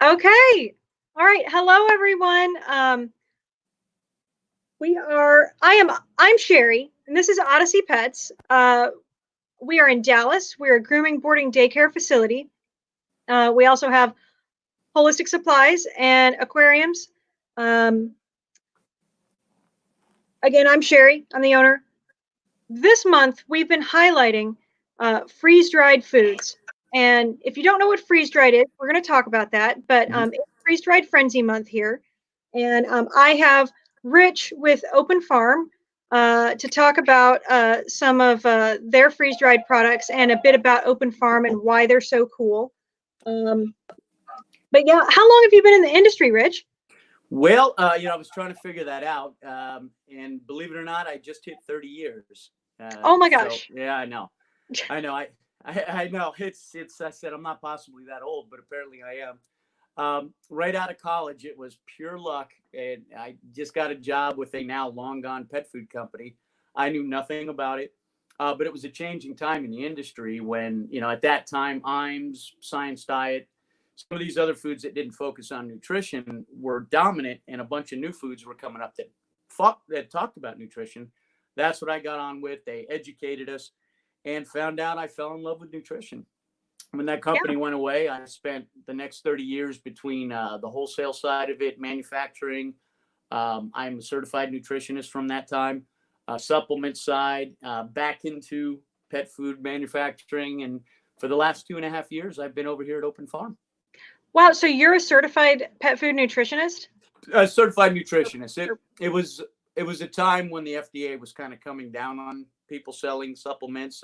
Okay. All right. Hello, everyone. I'm Sherry, and this is Odyssey Pets. We are in Dallas. We're a grooming boarding daycare facility. We also have holistic supplies and aquariums. Um, again, I'm Sherry. I'm the owner. This month, we've been highlighting freeze-dried foods. And if you don't know what freeze-dried is, we're going to talk about that. But Mhm. it's freeze-dried frenzy month here. And I have Rich with Open Farm to talk about some of their freeze-dried products and a bit about Open Farm and why they're so cool. Um, but yeah, how long have you been in the industry, Rich? Well, I was trying to figure that out, and believe it or not, I just hit 30 years. Oh my So gosh. yeah, I know, I know. It's. I said I'm not possibly that old, but apparently I am. Right out of college, it was pure luck, and I just got a job with a now long gone pet food company. I knew nothing about it, but it was a changing time in the industry when at that time, Iams, Science Diet, some of these other foods that didn't focus on nutrition were dominant, and a bunch of new foods were coming up that talked about nutrition. That's what I got on with. They educated us, and found out I fell in love with nutrition. When that Yeah. company went away, I spent the next 30 years between the wholesale side of it, manufacturing. I'm a certified nutritionist from that time, supplement side, back into pet food manufacturing. And for the last 2.5 years, I've been over here at Open Farm. Wow. So you're a certified pet food nutritionist? Certified nutritionist. It Or- it was it was a time when the FDA was kind of coming down on people selling supplements,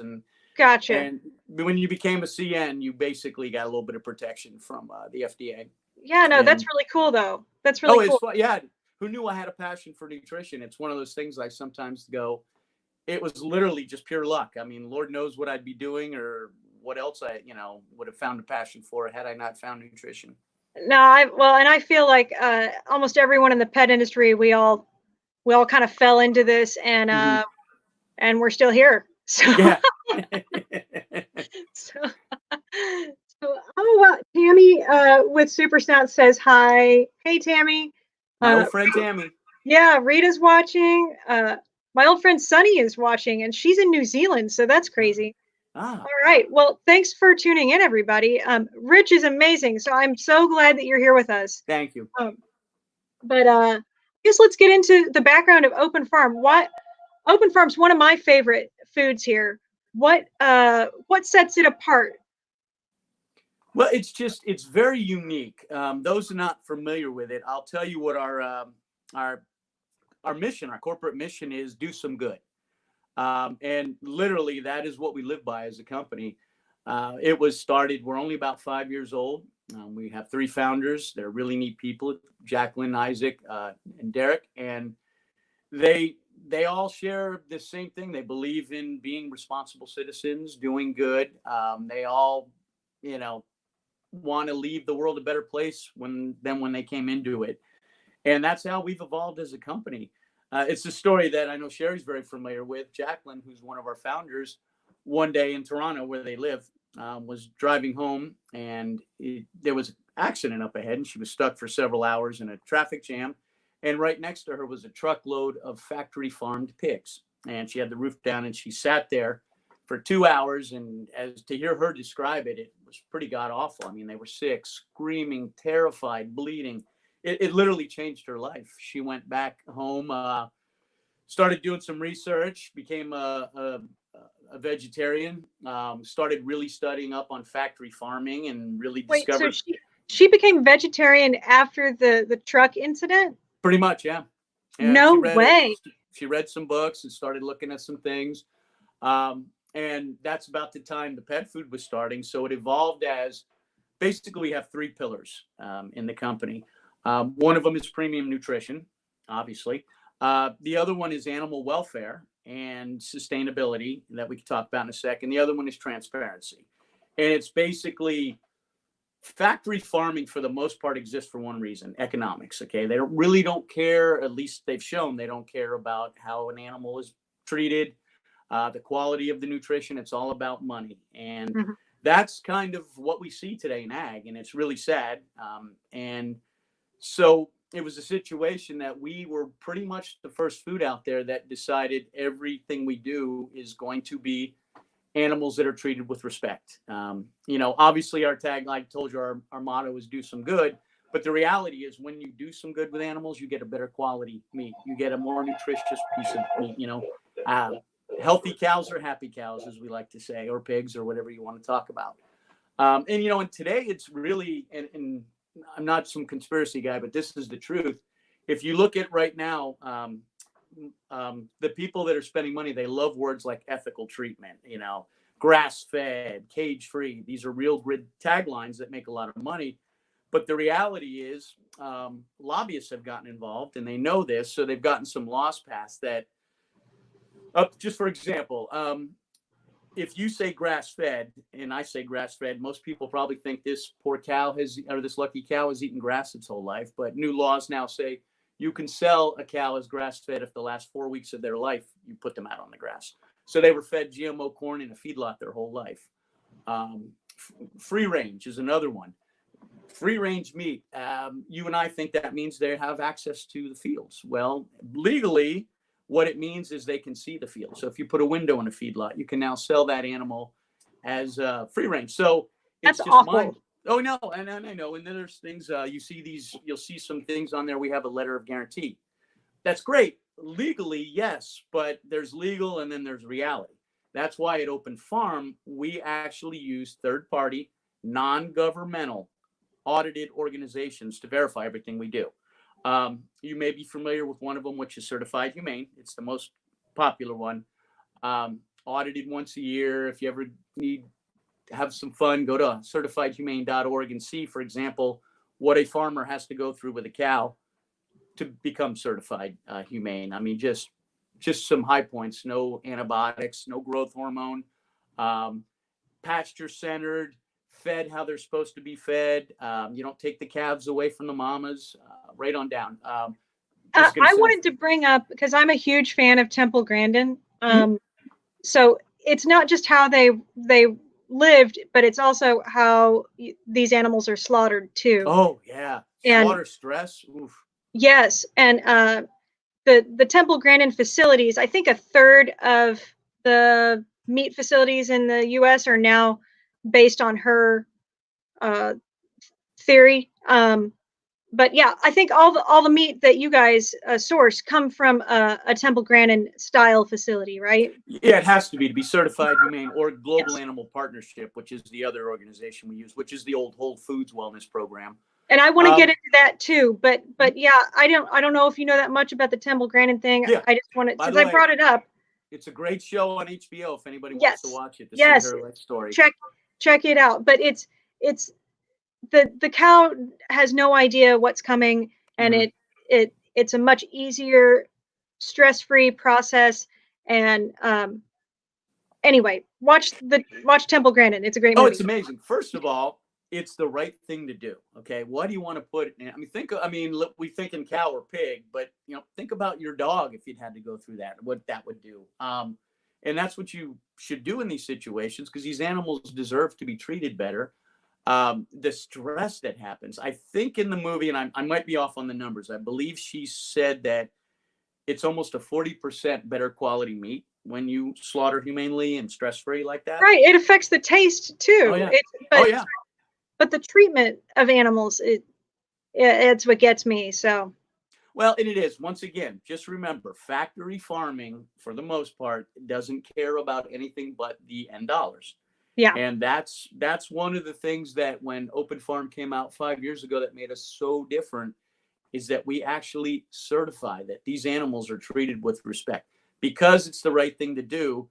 Gotcha. and when you became a CN, you basically got a little bit of protection from the FDA. Yeah, no, that's And really cool though. That's really oh, it's cool. fun. Yeah. Who knew I had a passion for nutrition? It's one of those things I sometimes go, it was literally just pure luck. I mean, Lord knows what I'd be doing or what else I, would have found a passion for had I not found nutrition. No, and I feel like almost everyone in the pet industry, we all kind of fell into this, Hmm. and we're still here. So Yeah. so oh wow, Tammy with Super Snout says hi. Hey Tammy. My Uh, old friend Tammy. yeah, Rita's watching. My old friend Sunny is watching, and she's in New Zealand, so that's crazy. Ah, All right. Well, thanks for tuning in, everybody. Rich is amazing, so I'm so glad that you're here with us. thank you. Um, but I guess let's get into the background of Open Farm. What Open Farm's one of my favorite foods here. What sets it apart? Well, it's very unique. Those are not familiar with it, I'll tell you what our mission, our corporate mission is: do some good. And literally, that is what we live by as a company. It was started, we're only about 5 years old. We have three founders. They're really neat people: Jacqueline, Isaac, and Derek. And they all share the same thing. They believe in being responsible citizens, doing good. They all, you know, want to leave the world a better place when they came into it. And that's how we've evolved as a company. It's a story that I know Sherry's very familiar with. Jacqueline, who's one of our founders, one day in Toronto, where they live, was driving home, and there was an accident up ahead, and she was stuck for several hours in a traffic jam. And right next to her was a truckload of factory farmed pigs, and she had the roof down, and she sat there for 2 hours. And as to hear her describe it, it was pretty god awful. I mean, they were sick, screaming, terrified, bleeding. It literally changed her life. She went back home, started doing some research, became a vegetarian, started really studying up on factory farming, and really Wait, so discovered. she became vegetarian after the truck incident? Pretty much, yeah. And No way. she read some books and started looking at some things. Um, and that's about the time the pet food was starting. So it evolved as, basically, we have three pillars in the company. One of them is premium nutrition, obviously. The other one is animal welfare and sustainability that we can talk about in a second. The other one is transparency. And it's basically, factory farming for the most part exists for one reason: economics. Okay, they really don't care. At least they've shown they don't care about how an animal is treated, the quality of the nutrition. It's all about money. And Mhm. that's kind of what we see today in ag, and it's really sad. And so it was a situation that we were pretty much the first food out there that decided everything we do is going to be animals that are treated with respect. Obviously our tagline, I told you, our motto is do some good. But the reality is when you do some good with animals, you get a better quality meat. You get a more nutritious piece of meat, healthy cows are happy cows, as we like to say, or pigs, or whatever you want to talk about. And today it's really, and I'm not some conspiracy guy, but this is the truth. If you look at right now, the people that are spending money, they love words like ethical treatment, grass fed, cage free. These are real grid taglines that make a lot of money. But the reality is, lobbyists have gotten involved, and they know this, so they've gotten some laws passed that, just for example, if you say grass fed and I say grass fed, most people probably think this poor cow this lucky cow has eaten grass its whole life. But new laws now say you can sell a cow as grass fed if the last 4 weeks of their life you put them out on the grass. So they were fed GMO corn in a feedlot their whole life. Free range is another one. Free range meat. You and I think that means they have access to the fields. Well, legally, what it means is they can see the field. So if you put a window in a feedlot, you can now sell that animal as free range. So it's That's just awful. Oh no, and I know. And then there's things you'll see some things on there. We have a letter of guarantee. That's great. Legally, yes, but there's legal and then there's reality. That's why at Open Farm, we actually use third-party, non-governmental audited organizations to verify everything we do. You may be familiar with one of them, which is Certified Humane. It's the most popular one. Audited once a year. If you ever need to have some fun, go to certifiedhumane.org and see, for example, what a farmer has to go through with a cow to become certified humane. I mean, just some high points: no antibiotics, no growth hormone, pasture centered, fed how they're supposed to be fed. You don't take the calves away from the mamas, right on down. I wanted to bring up, because I'm a huge fan of Temple Grandin. So it's not just how they lived, but it's also how these animals are slaughtered too. Oh yeah, slaughter stress. Oof. Yes, and the Temple Grandin facilities, I think a third of the meat facilities in the U.S. are now based on her theory. But yeah, I think all the meat that you guys source come from a Temple Grandin style facility, right? Yeah, it has to be certified humane, or Global Animal Partnership, which is the other organization we use, which is the old Whole Foods Wellness Program. And I want to get into that too, but yeah, I don't know if you know that much about the Temple Grandin thing. Yeah. I just wanted, since I brought it up. It's a great show on HBO if anybody wants to watch it to see her life story. Check it out. But it's the cow has no idea what's coming, and it's a much easier, stress-free process. And anyway, watch Temple Grandin. It's a great movie. Oh, it's amazing. First of all, it's the right thing to do. Okay, what do you want to put in? I mean, we think in cow or pig, but think about your dog if you'd had to go through that, what that would do. And that's what you should do in these situations, because these animals deserve to be treated better. The stress that happens, I think in the movie, and I might be off on the numbers, I believe she said that it's almost a 40% better quality meat when you slaughter humanely and stress-free like that. Right. It affects the taste too. Oh yeah. But the treatment of animals, it's what gets me. So. Well, and it is. Once again, just remember, factory farming, for the most part, doesn't care about anything but the end dollars. Yeah. And that's one of the things that when Open Farm came out 5 years ago that made us so different, is that we actually certify that these animals are treated with respect, because it's the right thing to do.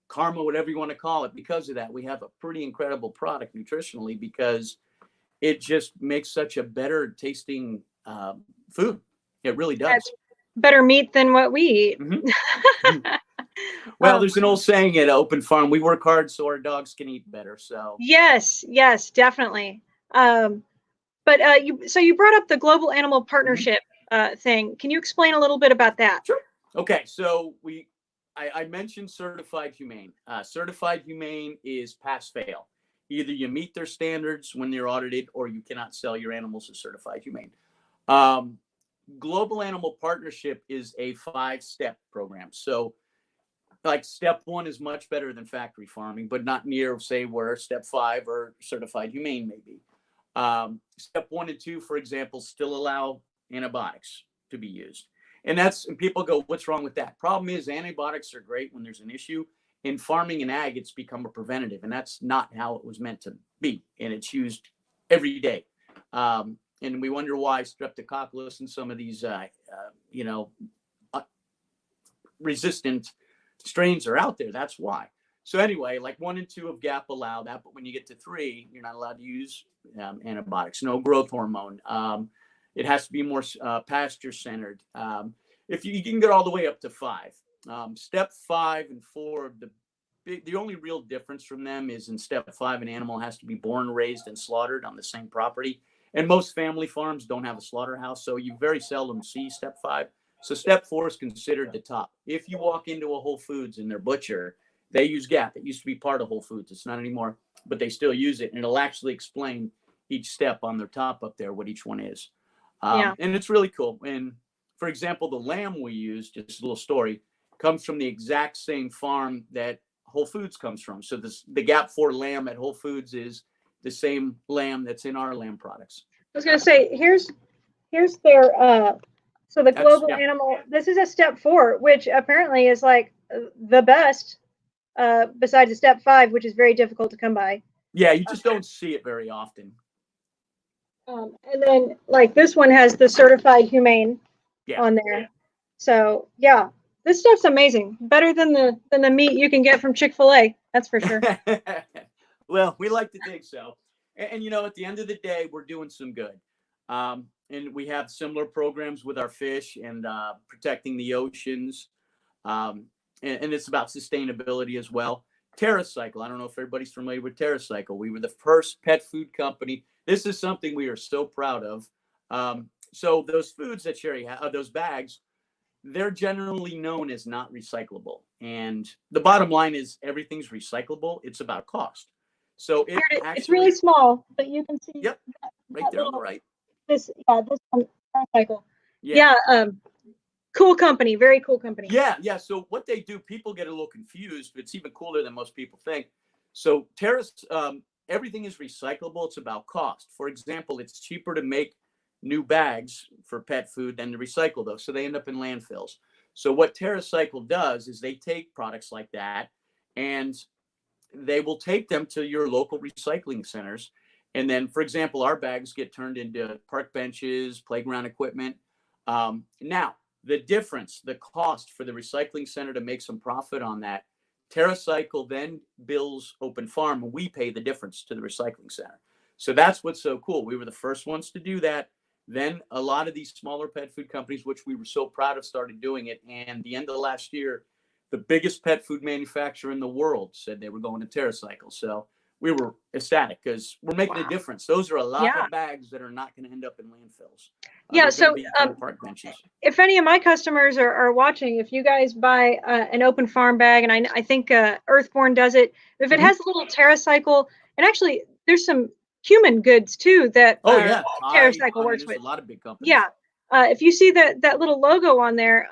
Karma, whatever you want to call it. Because of that, we have a pretty incredible product nutritionally, because it just makes such a better tasting food. It really does. That's better meat than what we eat. Well, there's an old saying at Open Farm: we work hard so our dogs can eat better. So yes, definitely. But you brought up the Global Animal Partnership thing. Can you explain a little bit about that? Sure. Okay, so I mentioned Certified Humane. Certified Humane is pass fail. Either you meet their standards when you're audited, or you cannot sell your animals as certified humane. Um, Global Animal Partnership is a 5-step program. So like step 1 is much better than factory farming, but not near, say, where step 5 or certified humane may be. Step 1 and 2, for example, still allow antibiotics to be used. And people go, what's wrong with that? Problem is, antibiotics are great when there's an issue. In farming and ag, it's become a preventative, and that's not how it was meant to be. And it's used every day. And we wonder why streptococcus and some of these, resistant strains are out there. That's why. So anyway, like 1 and 2 of GAP allow that, but when you get to 3, you're not allowed to use antibiotics. No growth hormone. It has to be more pasture centered. If you can get all the way up to 5. Step 5 and 4, the only real difference from them is in step 5, an animal has to be born, raised, and slaughtered on the same property. And most family farms don't have a slaughterhouse, so you very seldom see step 5. So step 4 is considered the top. If you walk into a Whole Foods and their butcher, they use GAP. It used to be part of Whole Foods. It's not anymore, but they still use it. And it'll actually explain each step on their top up there, what each one is. And it's really cool. And for example, the lamb we use, just a little story, comes from the exact same farm that Whole Foods comes from. So the GAP 4 lamb at Whole Foods is the same lamb that's in our lamb products. I was going to say, here's their so the global animal. This is a step 4, which apparently is like the best, besides a step 5, which is very difficult to come by. Yeah, you just don't see it very often. And then like this one has the certified humane on there. So yeah, this stuff's amazing. Better than the meat you can get from Chick-fil-A. That's for sure. Well, we like to think so. And at the end of the day, we're doing some good. And we have similar programs with our fish and protecting the oceans. And it's about sustainability as well. Terracycle. I don't know if everybody's familiar with Terracycle. We were the first pet food company. This is something we are so proud of. So those foods that Sherry those bags, they're generally known as not recyclable. And the bottom line is everything's recyclable. It's about cost. So it's really small, but you can see. Yep, right there on the right. This one, Terracycle. Yeah. Cool company, very cool company. Yeah. So what they do, people get a little confused. It's even cooler than most people think. So everything is recyclable. It's about cost. For example, it's cheaper to make new bags for pet food than to recycle those. So they end up in landfills. So what Terracycle does is they take products like that and they will take them to your local recycling centers. And then, for example, our bags get turned into park benches, playground equipment. Now, the difference, the cost for the recycling center to make some profit on that, Terracycle then bills Open Farm, and we pay the difference to the recycling center. So that's what's so cool. We were the first ones to do that. Then a lot of these smaller pet food companies, which we were so proud of, started doing it. And the end of last year, the biggest pet food manufacturer in the world said they were going to Terracycle. So we were ecstatic because we're making a difference. Those are a lot of bags that are not going to end up in landfills. So park benches. If any of my customers are watching, if you guys buy an Open Farm bag, and I think Earthborn does it, if it has a little Terracycle, and actually there's some human goods too that Terracycle works with. A lot of big companies. Yeah, if you see that little logo on there,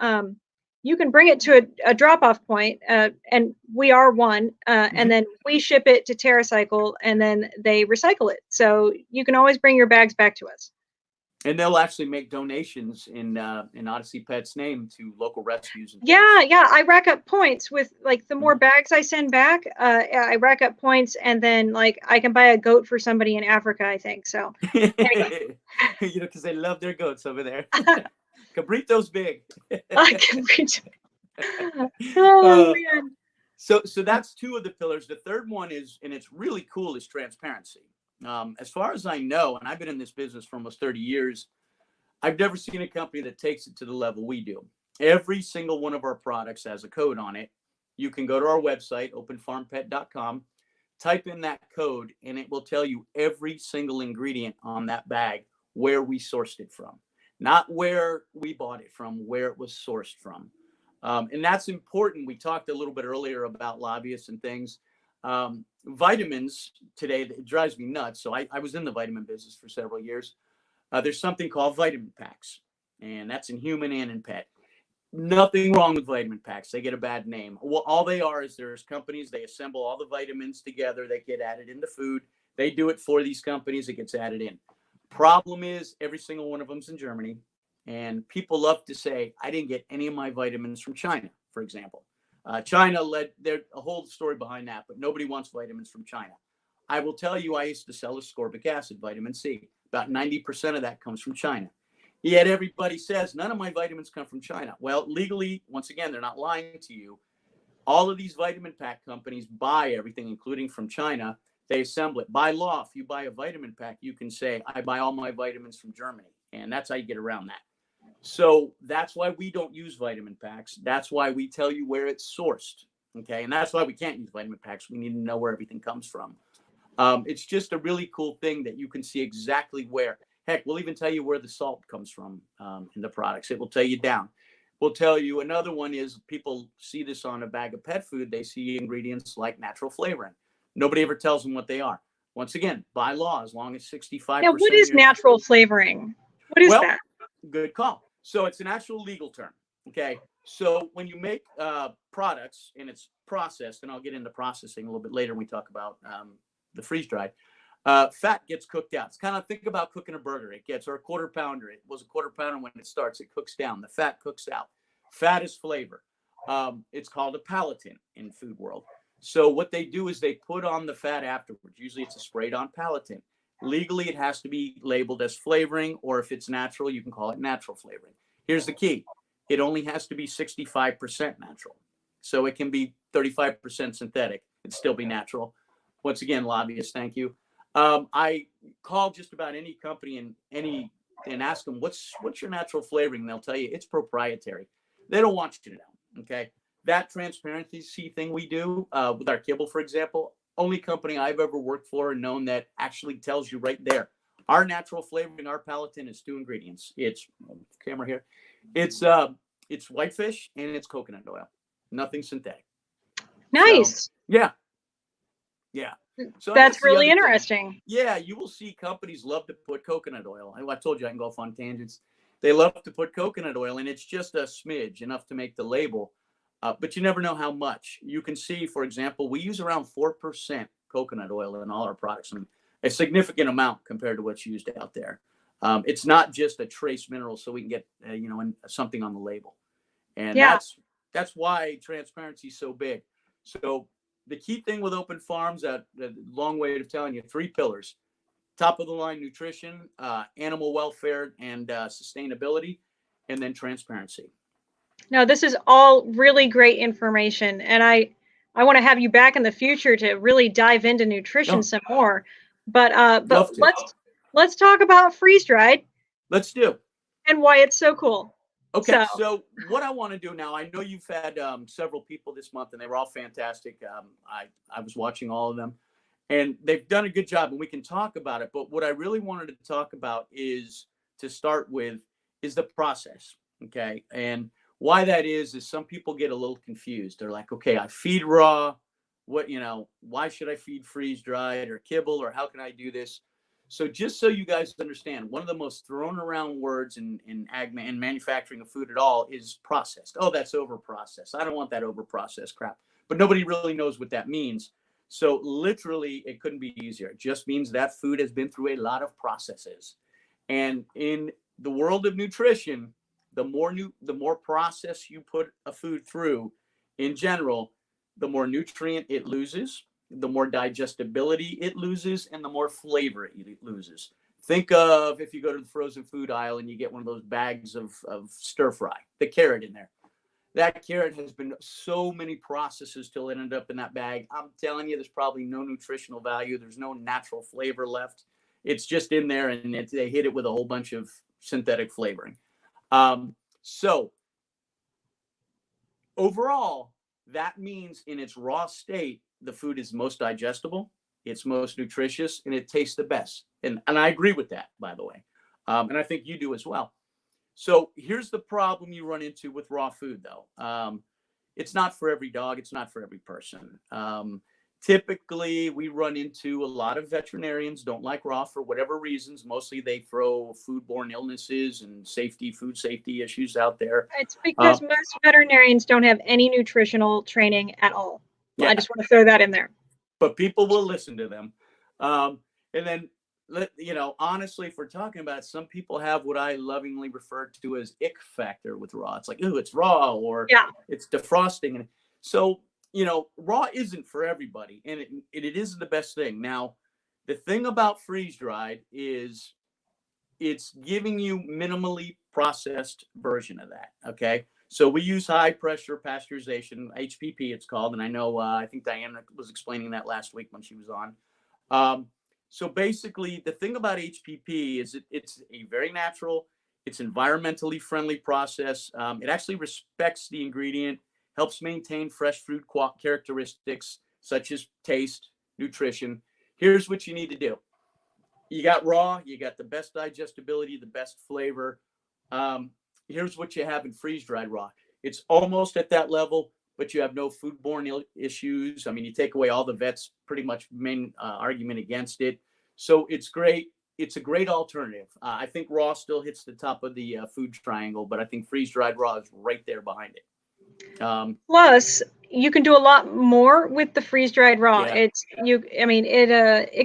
you can bring it to a drop-off point, and we are one, and then we ship it to Terracycle, and then they recycle it. So you can always bring your bags back to us. And they'll actually make donations in Odyssey Pet's name to local rescues. Yeah. I rack up points with like the more bags I send back. I rack up points, and then like I can buy a goat for somebody in Africa, I think. So, because they love their goats over there. Cabrito's big. Cabrito. Oh man. So that's 2 of the pillars. The third one is, and it's really cool, is transparency. As far as I know, and I've been in this business for almost 30 years, I've never seen a company that takes it to the level we do. Every single one of our products has a code on it. You can go to our website, openfarmpet.com, type in that code, and it will tell you every single ingredient on that bag, where we sourced it from. Not where we bought it from, where it was sourced from. And that's important. We talked a little bit earlier about lobbyists and things. Vitamins today, it drives me nuts. So I was in the vitamin business for several years. There's something called vitamin packs, and that's in human and in pet. Nothing wrong with vitamin packs. They get a bad name. Well, all they are is there's companies, they assemble all the vitamins together. They get added into food. They do it for these companies. It gets added in. Problem is, every single one of them's in Germany. And people love to say, I didn't get any of my vitamins from China, for example. China led there a whole story behind that, but nobody wants vitamins from China. I will tell you, I used to sell ascorbic acid, vitamin C. About 90% of that comes from China. Yet everybody says none of my vitamins come from China. Well, legally, once again, they're not lying to you. All of these vitamin pack companies buy everything, including from China. They assemble it. By law, if you buy a vitamin pack, you can say, I buy all my vitamins from Germany. And that's how you get around that. So that's why we don't use vitamin packs. That's why we tell you where it's sourced. Okay. And that's why we can't use vitamin packs. We need to know where everything comes from. It's just a really cool thing that you can see exactly where. Heck, we'll even tell you where the salt comes from in the products. It will tell you down. We'll tell you another one is people see this on a bag of pet food. They see ingredients like natural flavoring. Nobody ever tells them what they are. Once again, by law, as long as 65%. Now, what is natural flavoring? What is that? Good call. So it's an actual legal term. Okay. So when you make products and it's processed, and I'll get into processing a little bit later when we talk about the freeze dried, fat gets cooked out. It's kind of, think about cooking a burger. It gets, or a quarter pounder. It was a quarter pounder when it starts. It cooks down. The fat cooks out. Fat is flavor. It's called a palatin in food world. So what they do is they put on the fat afterwards. Usually it's a sprayed on palatin. Legally, it has to be labeled as flavoring, or if it's natural, you can call it natural flavoring. Here's the key. It only has to be 65% natural. So it can be 35% synthetic. It'd still be natural. Once again, lobbyists, thank you. I call just about any company and ask them, what's your natural flavoring? And they'll tell you it's proprietary. They don't want you to know, okay? That transparency thing we do with our kibble, for example, only company I've ever worked for and known that actually tells you right there. Our natural flavoring, our palatin is 2 ingredients. It's camera here. It's whitefish and it's coconut oil. Nothing synthetic. Nice. So, yeah. So that's really interesting. Thing. Yeah, you will see companies love to put coconut oil. I told you I can go off on tangents. They love to put coconut oil, and it's just a smidge, enough to make the label. But you never know how much. You can see, for example, we use around 4% coconut oil in all our products, and a significant amount compared to what's used out there. It's not just a trace mineral, so we can get something on the label, and that's why transparency is so big. So the key thing with open farms, that long way of telling you, 3 pillars: top of the line nutrition, animal welfare, and sustainability, and then transparency. Now, this is all really great information, and I want to have you back in the future to really dive into nutrition some more. But let's talk about freeze dried. Let's do. And why it's so cool. Okay, so what I want to do now, I know you've had several people this month, and they were all fantastic. I was watching all of them, and they've done a good job, and we can talk about it. But what I really wanted to talk about is, to start with, is the process. Okay, and why that is some people get a little confused. They're like, okay, I feed raw. Why should I feed freeze dried or kibble, or how can I do this? So just so you guys understand, one of the most thrown around words in manufacturing of food at all is processed. Oh, that's over processed. I don't want that over processed crap. But nobody really knows what that means. So literally, it couldn't be easier. It just means that food has been through a lot of processes. And in the world of nutrition, the more process you put a food through, in general, the more nutrient it loses, the more digestibility it loses, and the more flavor it loses. Think of if you go to the frozen food aisle and you get one of those bags of stir fry, the carrot in there. That carrot has been so many processes till it ended up in that bag. I'm telling you, there's probably no nutritional value. There's no natural flavor left. It's just in there, and they hit it with a whole bunch of synthetic flavoring. So overall, that means in its raw state, the food is most digestible, it's most nutritious, and it tastes the best. And I agree with that, by the way. And I think you do as well. So here's the problem you run into with raw food, though. It's not for every dog. It's not for every person. Typically, we run into a lot of veterinarians don't like raw for whatever reasons. Mostly they throw foodborne illnesses and food safety issues out there. It's because most veterinarians don't have any nutritional training at all. Yeah. I just want to throw that in there. But people will listen to them. And then, honestly, if we're talking about it, some people have what I lovingly refer to as ick factor with raw. It's like, ooh, it's raw, or it's defrosting. And so, raw isn't for everybody, and it isn't the best thing. Now, the thing about freeze dried is it's giving you minimally processed version of that. Okay. So we use high pressure pasteurization, HPP it's called. And I know, I think Diana was explaining that last week when she was on. So basically the thing about HPP is it's a very natural, it's environmentally friendly process. It actually respects the ingredient, helps maintain fresh fruit characteristics such as taste, nutrition. Here's what you need to do. You got raw, you got the best digestibility, the best flavor. Here's what you have in freeze-dried raw. It's almost at that level, but you have no foodborne issues. I mean, you take away all the vets' pretty much main argument against it. So it's great. It's a great alternative. I think raw still hits the top of the food triangle, but I think freeze-dried raw is right there behind it. Plus, you can do a lot more with the freeze-dried raw. Yeah. It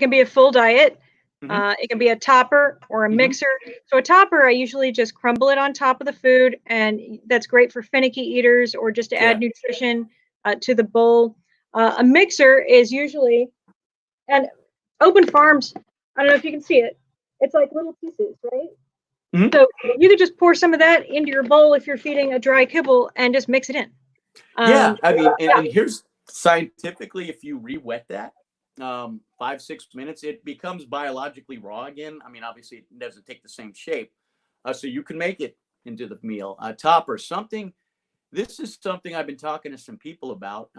can be a full diet. It can be a topper or a mixer. So a topper, I usually just crumble it on top of the food, and that's great for finicky eaters or just to add nutrition to the bowl. A mixer is usually, and Open Farms, I don't know if you can see it. It's like little pieces, right? So you could just pour some of that into your bowl if you're feeding a dry kibble and just mix it in. And here's scientifically, if you re-wet that, 5-6 minutes, it becomes biologically raw again. I mean, obviously it doesn't take the same shape. So you can make it into the meal. Topper, this is something I've been talking to some people about.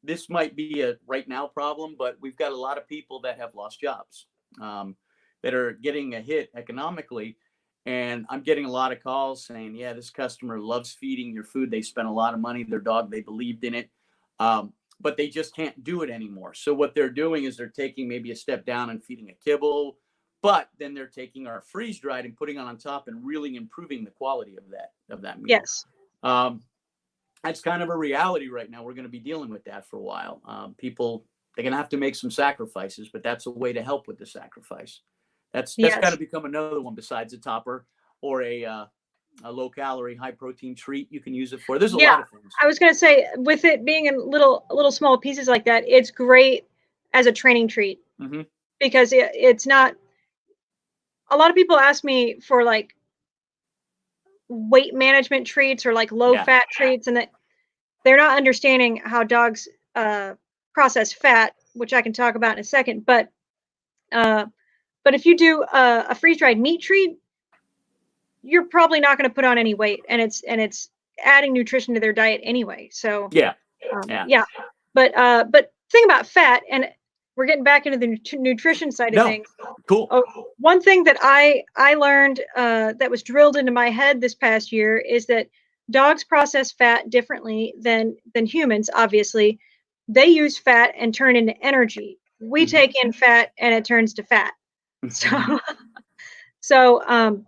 This might be a right now problem, but we've got a lot of people that have lost jobs, that are getting a hit economically. And I'm getting a lot of calls saying, yeah, this customer loves feeding your food. They spent a lot of money, their dog, they believed in it. But they just can't do it anymore. So what they're doing is they're taking maybe a step down and feeding a kibble, but then they're taking our freeze dried and putting it on top and really improving the quality of that meal. Yes. That's kind of a reality right now. We're going to be dealing with that for a while. People, they're going to have to make some sacrifices, but that's a way to help with the sacrifice. That's got to become another one besides a topper or a low calorie, high protein treat you can use it for. There's a lot of things. I was going to say, with it being in little small pieces like that, it's great as a training treat because it's not. A lot of people ask me for like weight management treats or like low fat treats, and that they're not understanding how dogs process fat, which I can talk about in a second. But if you do a freeze dried meat treat, you're probably not going to put on any weight, and it's adding nutrition to their diet anyway. So but thing about fat, and we're getting back into the nutrition side of things. Cool. One thing that I learned that was drilled into my head this past year is that dogs process fat differently than humans. Obviously, they use fat and turn into energy. We take in fat and it turns to fat. So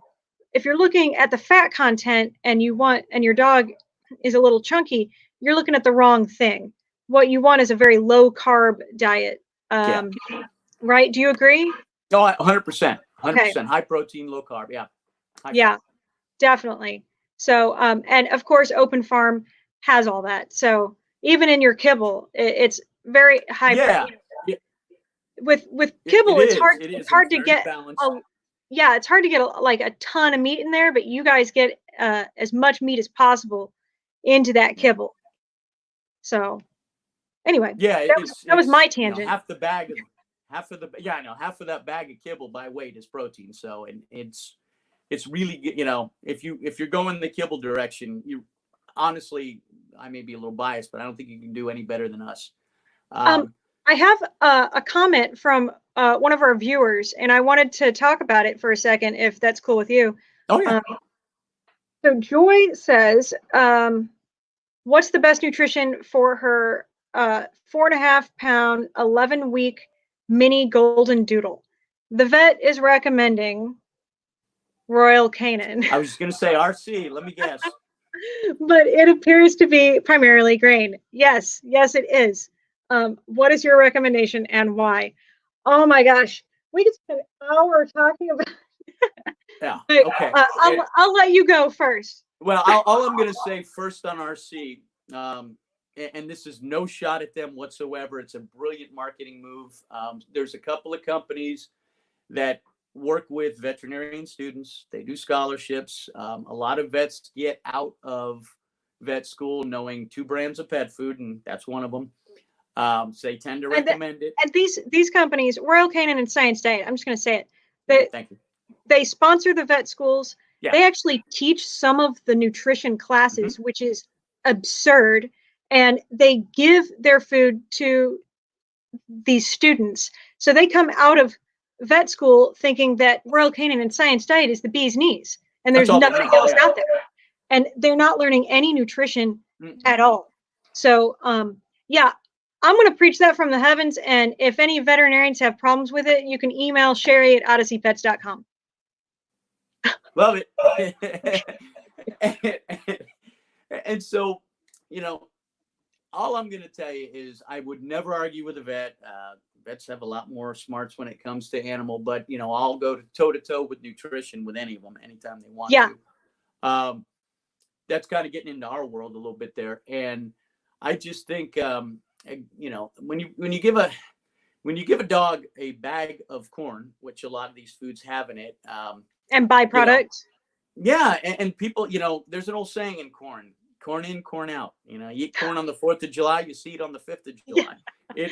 if you're looking at the fat content and your dog is a little chunky, you're looking at the wrong thing. What you want is a very low carb diet. Right? Do you agree? Oh, 100%. 100%. High protein, low carb. Yeah. Definitely. So, and of course, Open Farm has all that. So even in your kibble, it's very high. With kibble, it's hard to get. It's hard to get like a ton of meat in there, but you guys get as much meat as possible into that kibble. So anyway, that was my tangent. Half of that bag of kibble by weight is protein. So, and it's really, if you're going the kibble direction, you honestly, I may be a little biased, but I don't think you can do any better than us. I have a comment from one of our viewers, and I wanted to talk about it for a second, if that's cool with you. Oh, yeah. So Joy says, what's the best nutrition for her 4.5 pound, 11-week mini golden doodle. The vet is recommending Royal Canin, I was just going to say RC. Let me guess. but it appears to be primarily grain. Yes, yes, it is. What is your recommendation and why? Oh my gosh, we could spend an hour talking about. Yeah. But, Okay. I'll let you go first. Well, all I'm going to say first on RC, and this is no shot at them whatsoever. It's a brilliant marketing move. There's a couple of companies that work with veterinarian students. They do scholarships. A lot of vets get out of vet school knowing 2 brands of pet food, and that's one of them. So they tend to recommend it. And these companies, Royal Canin and Science Diet, I'm just going to say it. Thank you. They sponsor the vet schools. Yeah. They actually teach some of the nutrition classes, which is absurd. And they give their food to these students. So they come out of vet school thinking that Royal Canin and Science Diet is the bee's knees, and there's nothing else out there. And they're not learning any nutrition at all. So, yeah, I'm going to preach that from the heavens. And if any veterinarians have problems with it, you can email Sherry@odysseypets.com. Love it. And so, all I'm going to tell you is I would never argue with a vet. Vets have a lot more smarts when it comes to animal, but I'll go toe to toe with nutrition with any of them anytime they want to. That's kind of getting into our world a little bit there, and I just think when you give a dog a bag of corn, which a lot of these foods have in it, and byproducts. Yeah, and people, there's an old saying in corn in, corn out. You eat corn on the 4th of July, you see it on the 5th of July. It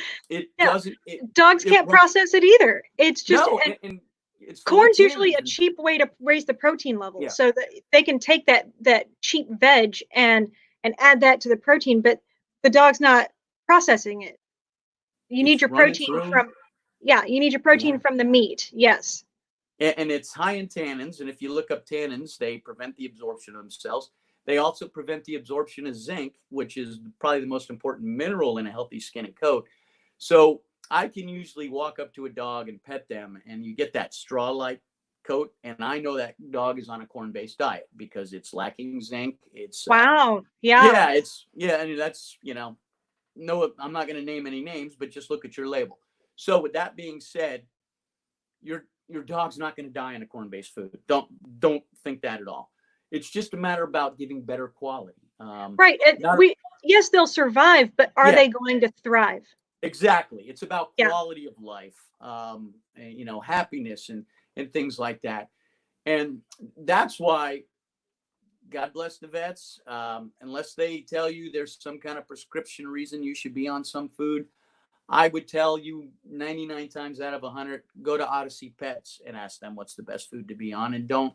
doesn't. Dogs can't process it either. It's just and it's corn's usually a cheap way to raise the protein level, so that they can take that cheap veg and add that to the protein, but the dog's not processing it. You need your protein from from the meat. Yes. And it's high in tannins. And if you look up tannins, they prevent the absorption of themselves. They also prevent the absorption of zinc, which is probably the most important mineral in a healthy skin and coat. So I can usually walk up to a dog and pet them, and you get that straw-like coat. And I know that dog is on a corn-based diet because it's lacking zinc. It's wow. And that's, no, I'm not going to name any names, but just look at your label. So with that being said, your dog's not going to die on a corn-based food. Don't think that at all. It's just a matter about giving better quality. Right. Yes, they'll survive, but are they going to thrive? Exactly. It's about quality of life, happiness and things like that. And that's why, God bless the vets, unless they tell you there's some kind of prescription reason you should be on some food, I would tell you 99 times out of 100, go to Odyssey Pets and ask them what's the best food to be on, and don't,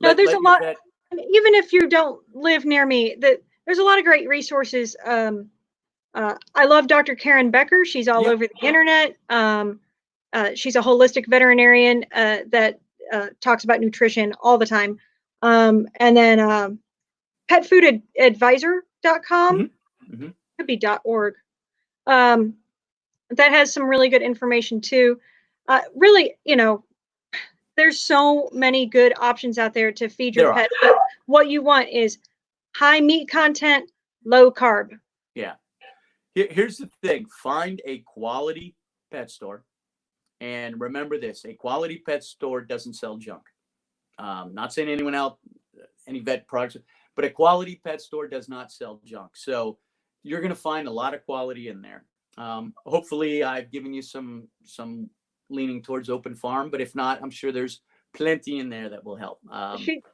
there's a lot. Even if you don't live near me, there's a lot of great resources. I love Dr. Karen Becker. She's all over the internet. She's a holistic veterinarian that talks about nutrition all the time. And then petfoodadvisor.com, could be .org. That has some really good information too. Really, there's so many good options out there to feed your pet. But what you want is high meat content, low carb. Yeah. Here's the thing. Find a quality pet store. And remember this, a quality pet store doesn't sell junk. Not saying anyone else, any vet products, but a quality pet store does not sell junk. So you're going to find a lot of quality in there. Hopefully I've given you some leaning towards open farm, but if not, I'm sure there's plenty in there that will help.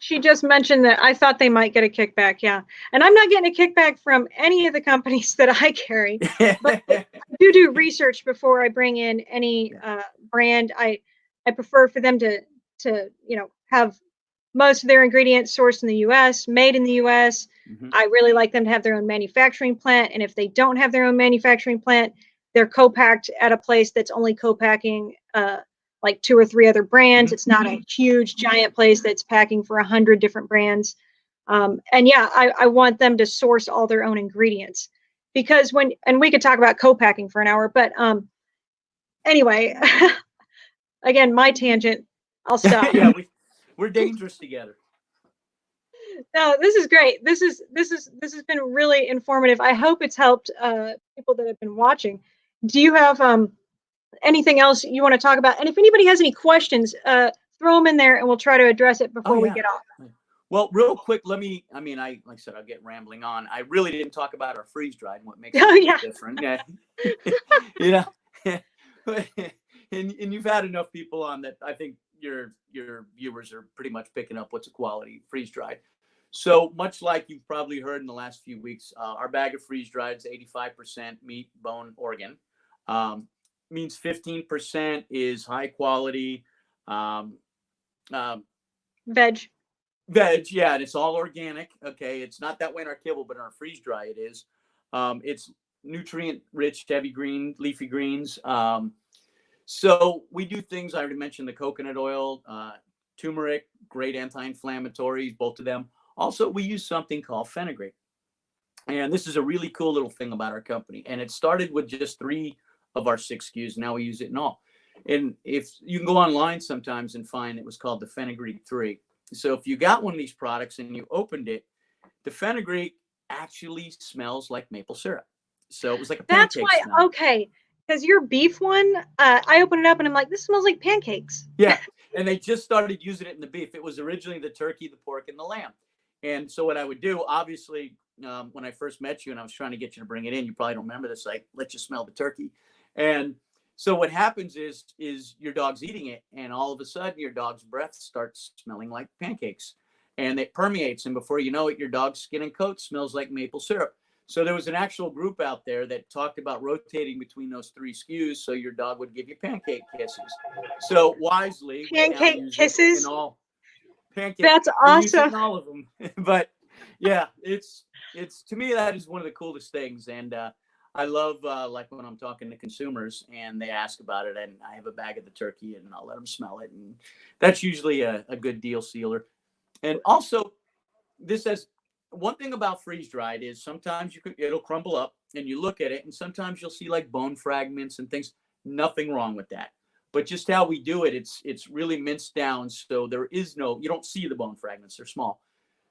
She just mentioned that. I thought they might get a kickback. Yeah. And I'm not getting a kickback from any of the companies that I carry, but I do research before I bring in any brand. I prefer for them to have most of their ingredients sourced in the US, made in the US. I really like them to have their own manufacturing plant. And if they don't have their own manufacturing plant, they're co-packed at a place that's only co-packing like 2 or 3 other brands. It's not a huge giant place that's packing for 100 different brands. And I want them to source all their own ingredients, because and we could talk about co-packing for an hour, but anyway, again, my tangent, I'll stop. Yeah, we're dangerous together. No, this is great. This has been really informative. I hope it's helped people that have been watching. Do you have anything else you want to talk about? And if anybody has any questions, throw them in there and we'll try to address it before we get off. Well, real quick, like I said, I'll get rambling on. I really didn't talk about our freeze dried and what makes it different. Yeah. You know, and you've had enough people on that. I think your viewers are pretty much picking up what's a quality freeze dried. So much like you've probably heard in the last few weeks, our bag of freeze dried is 85% meat, bone, organ. Means 15% is high quality veg, yeah, and it's all organic. Okay, it's not that way in our kibble, but in our freeze dry it is. It's nutrient rich, heavy green, leafy greens. So we do things. I already mentioned the coconut oil, turmeric, great anti-inflammatories, both of them. Also, we use something called fenugreek, and this is a really cool little thing about our company. And it started with just 3 of our 6 SKUs. Now we use it in all. And if you can go online sometimes and find, it was called the Fenugreek 3. So if you got one of these products and you opened it, the fenugreek actually smells like maple syrup. So it was like a pancake smell. Okay, because your beef one, I opened it up and I'm like, this smells like pancakes. Yeah, and they just started using it in the beef. It was originally the turkey, the pork, and the lamb. And so what I would do, obviously, when I first met you and I was trying to get you to bring it in, you probably don't remember this, like, let you smell the turkey. And so what happens is your dog's eating it, and all of a sudden your dog's breath starts smelling like pancakes, and it permeates, and before you know it, your dog's skin and coat smells like maple syrup. So there was an actual group out there that talked about rotating between those 3 SKUs so your dog would give you pancake kisses. So wisely, pancake kisses. In all pancake. That's awesome. In all of them, but yeah, it's to me that is one of the coolest things, and I love like when I'm talking to consumers and they ask about it, and I have a bag of the turkey and I'll let them smell it, and that's usually a good deal sealer. And also, this has one thing about freeze dried is sometimes it'll crumble up and you look at it, and sometimes you'll see like bone fragments and things. Nothing wrong with that, but just how we do it, it's really minced down, so you don't see the bone fragments. They're small.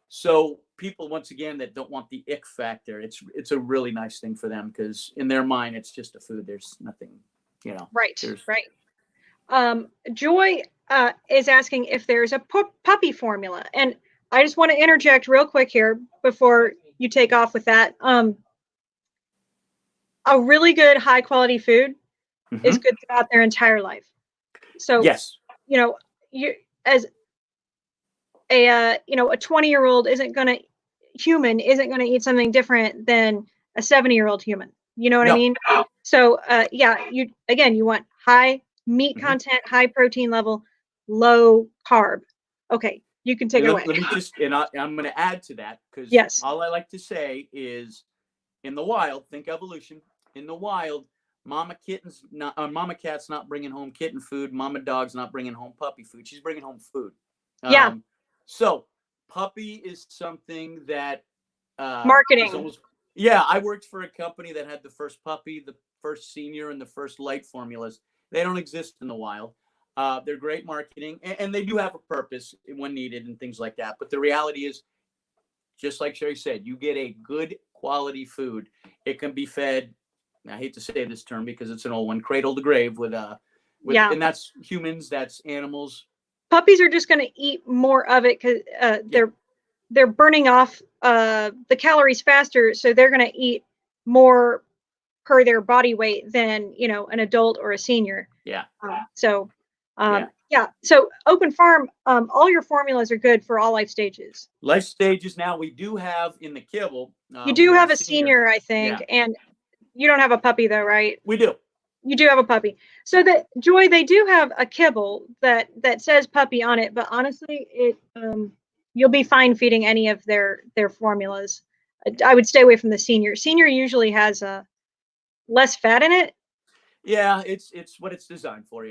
So people, once again, that don't want the ick factor, it's a really nice thing for them, because in their mind, it's just a food. There's nothing, Right. Joy is asking if there's a puppy formula, and I just want to interject real quick here before you take off with that. A really good high quality food is good throughout their entire life. So yes, you as a 20-year-old isn't going to eat something different than a 70-year-old human. You know what I mean? So you want high meat content, high protein level, low carb. Okay, you can take it away. Let me just, and I'm going to add to that, because all I like to say is, in the wild, think evolution. In the wild, mama cat's not bringing home kitten food. Mama dog's not bringing home puppy food. She's bringing home food. So puppy is something that marketing. I worked for a company that had the first puppy, the first senior, and the first light formulas. They don't exist in the wild. They're great marketing, and they do have a purpose when needed and things like that. But the reality is, just like Sherry said, you get a good quality food. It can be fed, I hate to say this term because it's an old one, cradle to grave and that's humans, that's animals. Puppies are just going to eat more of it because they're burning off the calories faster, so they're going to eat more per their body weight than an adult or a senior. So Open Farm, all your formulas are good for all life stages. Now we do have in the kibble. You do have a senior, I think, and you don't have a puppy though, right? We do. You do have a puppy. So Joy, they do have a kibble that says puppy on it, but honestly, you'll be fine feeding any of their formulas. I would stay away from the senior. Senior usually has less fat in it. Yeah, it's what it's designed for.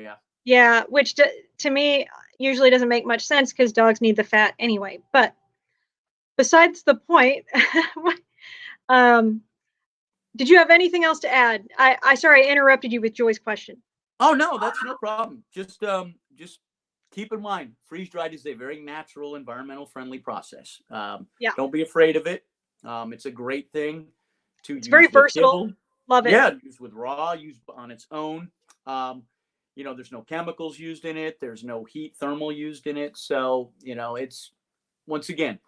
Yeah, which to me usually doesn't make much sense because dogs need the fat anyway. But besides the point, did you have anything else to add? I sorry I interrupted you with Joy's question. Oh no, that's no problem. Just keep in mind, freeze dried is a very natural, environmental friendly process. Yeah, Don't be afraid of it. It's a great thing to it's very use with versatile. kibble. Love it. Yeah, use with raw, use on its own. There's no chemicals used in it. There's no heat thermal used in it. So, it's once again,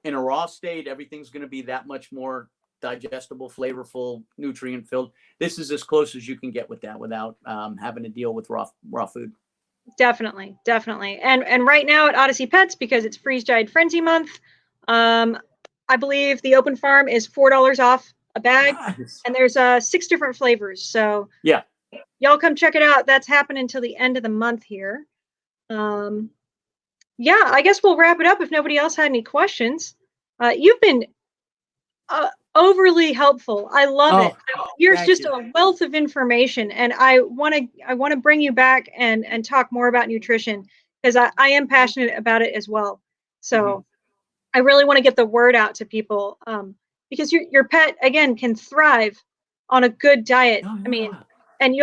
in a raw state, everything's going to be that much more digestible, flavorful, nutrient filled. This is as close as you can get with that without having to deal with raw food. Definitely, definitely. And right now at Odyssey Pets, because it's Freeze Dried Frenzy Month, I believe the Open Farm is $4 off a bag, Nice. and there's 6 different flavors. So Yeah. y'all come check it out. That's happening until the end of the month here. Yeah, I guess we'll wrap it up if nobody else had any questions. You've been overly helpful. I love it. You're just a wealth of information, and I want to bring you back and talk more about nutrition, because I am passionate about it as well. So I really want to get the word out to people, because your pet again can thrive on a good diet. Oh, yeah. I mean, and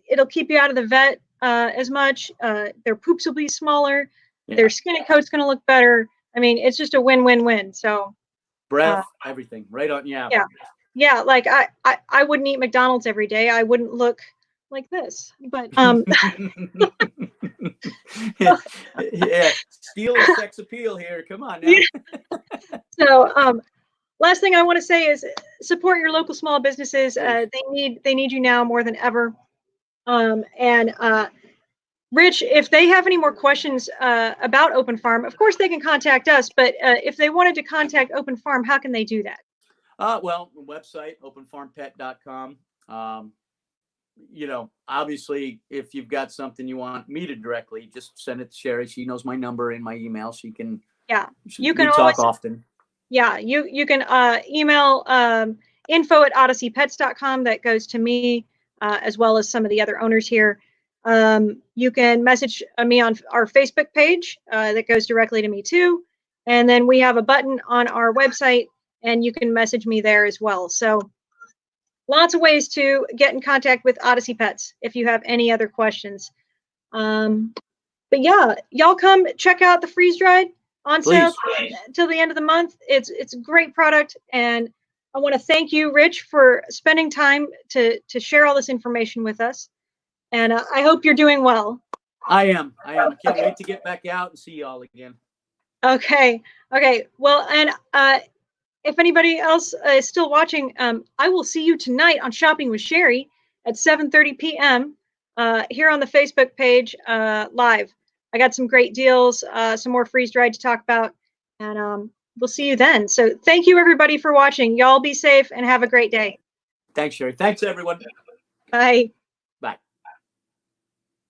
it'll keep you out of the vet as much. Their poops will be smaller. Yeah. Their skin and coat's going to look better. I mean, it's just a win-win-win. So breath, everything right on. Yeah. Yeah, like I wouldn't eat McDonald's every day. I wouldn't look like this. But yeah, steal the sex appeal here. Come on now. So last thing I want to say is support your local small businesses. They need you now more than ever. And Rich, if they have any more questions about Open Farm, of course they can contact us. But if they wanted to contact Open Farm, how can they do that? Well, the website, openfarmpet.com. Obviously, if you've got something you want me to directly, just send it to Sherry. She knows my number and my email. She can. Yeah, you can talk often. Yeah, you can email info@odysseypets.com. That goes to me, as well as some of the other owners here. You can message me on our Facebook page, that goes directly to me too. And then we have a button on our website, and you can message me there as well. So lots of ways to get in contact with Odyssey Pets if you have any other questions. But yeah, y'all come check out the freeze dried on sale till the end of the month. It's a great product, and I want to thank you, Rich, for spending time to share all this information with us. And I hope you're doing well. I am. I can't wait to get back out and see y'all again. Okay. Well, and if anybody else is still watching, I will see you tonight on Shopping with Sherry at 7:30 p.m. Here on the Facebook page, live. I got some great deals, some more freeze dried to talk about, and we'll see you then. So thank you everybody for watching. Y'all be safe and have a great day. Thanks, Sherry. Thanks, everyone. Bye.